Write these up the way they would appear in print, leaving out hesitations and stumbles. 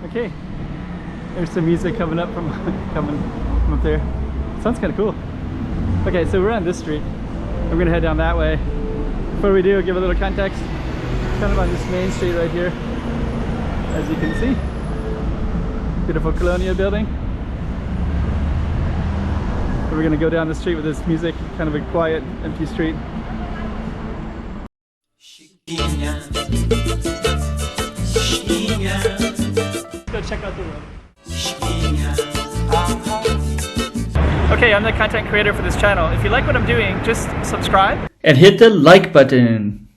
Okay, there's some music coming up from up there. Sounds kind of cool. Okay, so we're on this street. We're gonna head down that way. Before we do, give a little context. Kind of on this main street right here, as you can see. Beautiful colonial building. We're gonna go down the street with this music, kind of a quiet, empty street. Go check out the road. Okay, I'm the content creator for this channel. If you like what I'm doing, just subscribe and hit the like button.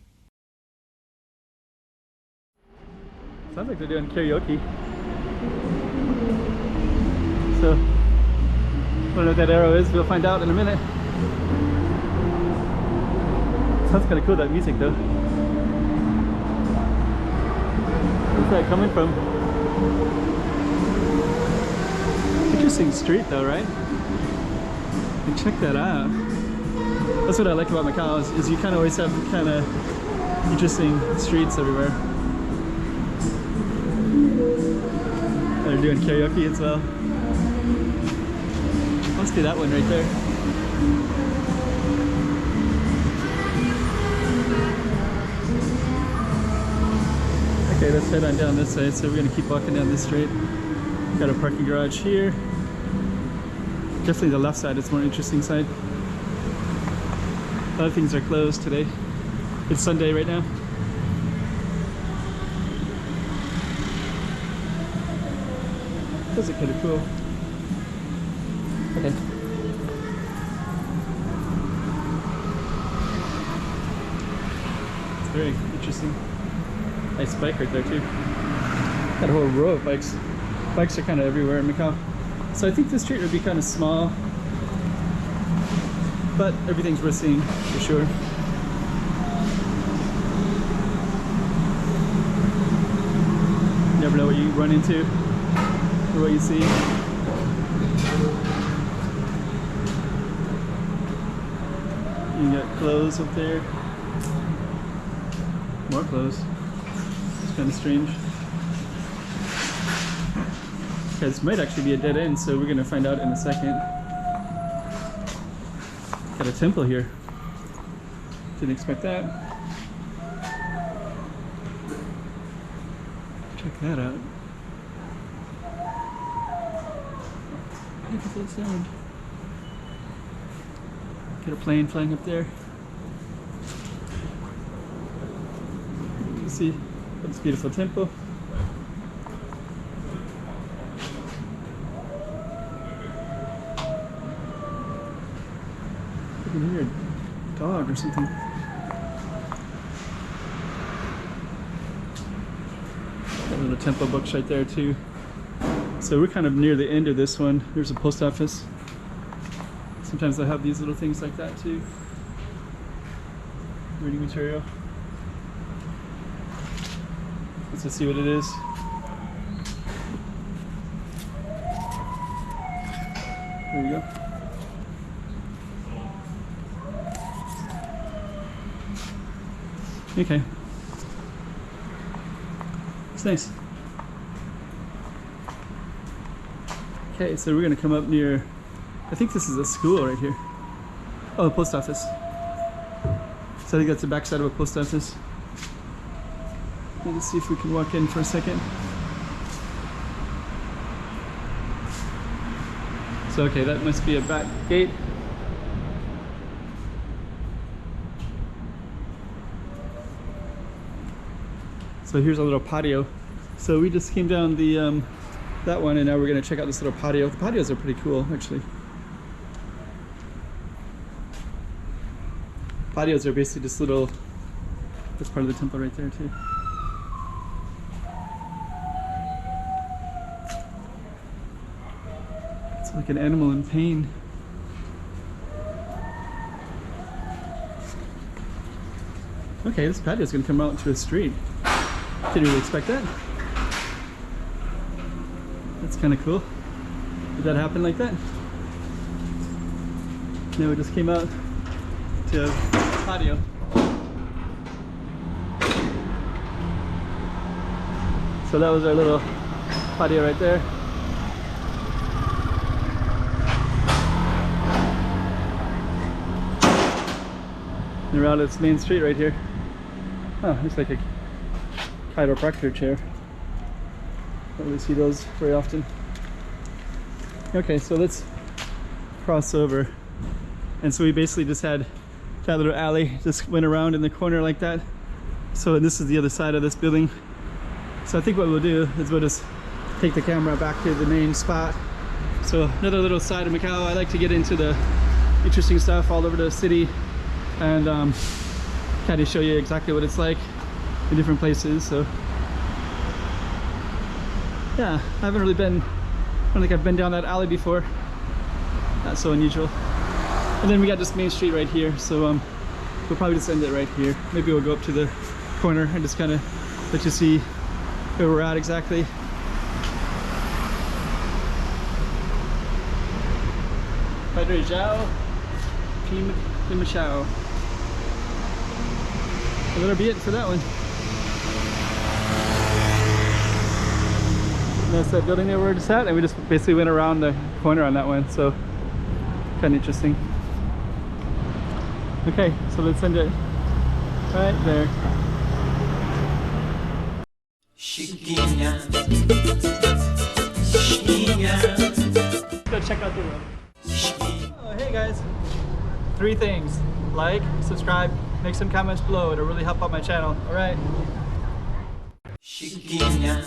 Sounds like they're doing karaoke. So, I don't know what that arrow is, we'll find out in a minute. Sounds kind of cool, that music though. Where's that coming from? Interesting street though, right? And check that out. That's what I like about Macau, is you kind of always have kind of interesting streets everywhere. They're doing karaoke as well. Must be that one right there. Okay, let's head on down this way. So we're gonna keep walking down this street. Got a parking garage here. Definitely the left side is more interesting side. A lot of things are closed today. It's Sunday right now. Those are kind of cool. Okay. It's very interesting. Nice bike right there too. Got a whole row of bikes. Bikes are kind of everywhere in Macau. So I think this street would be kind of small, but everything's worth seeing for sure. You never know what you run into or what you see. You got clothes up there. More clothes. It's kind of strange. Okay, this might actually be a dead end, so we're gonna find out in a second. Got a temple here. Didn't expect that. Check that out. Look at that sound. Got a plane flying up there. You can see this beautiful temple. I can hear a dog or something. Got little temple books right there too. So we're kind of near the end of this one. There's a post office. Sometimes they have these little things like that too. Reading material. Let's just see what it is. There you go. Okay. It's nice. Okay, so we're gonna come up near, I think this is a school right here. Oh, a post office. So I think that's the back side of a post office. Let's see if we can walk in for a second. So okay, that must be a back gate. So here's a little patio. So we just came down the that one, and now we're going to check out this little patio. The patios are pretty cool, actually. Patios are basically just little. That's part of the temple right there too. It's like an animal in pain. Okay, this patio is going to come out to a street. Didn't really expect that. That's kind of cool. Did that happen like that? Now we just came out to a patio. So that was our little patio right there. And around this main street right here. Oh, looks like a chiropractor chair. Don't really see those very often. Okay, so let's cross over. And so we basically just had that little alley, just went around in the corner like that. So this is the other side of this building. So I think what we'll do is we'll just take the camera back to the main spot. So another little side of Macau. I like to get into the interesting stuff all over the city and kind of show you exactly what it's like in different places. So yeah, I haven't really been, I don't think I've been down that alley before. Not so unusual. And then we got this main street right here, so we'll probably just end it right here. Maybe we'll go up to the corner and just kind of let you see where we're at exactly. Padre Zhao, Pim Chao. So that'll be it for that one. And that's that building that we're just at, and we just basically went around the corner on that one, so kind of interesting. Okay, so let's end it right there. Go check out the room. Oh, hey guys. 3 things. Like, subscribe, make some comments below. It'll really help out my channel. Alright. Chiquinha.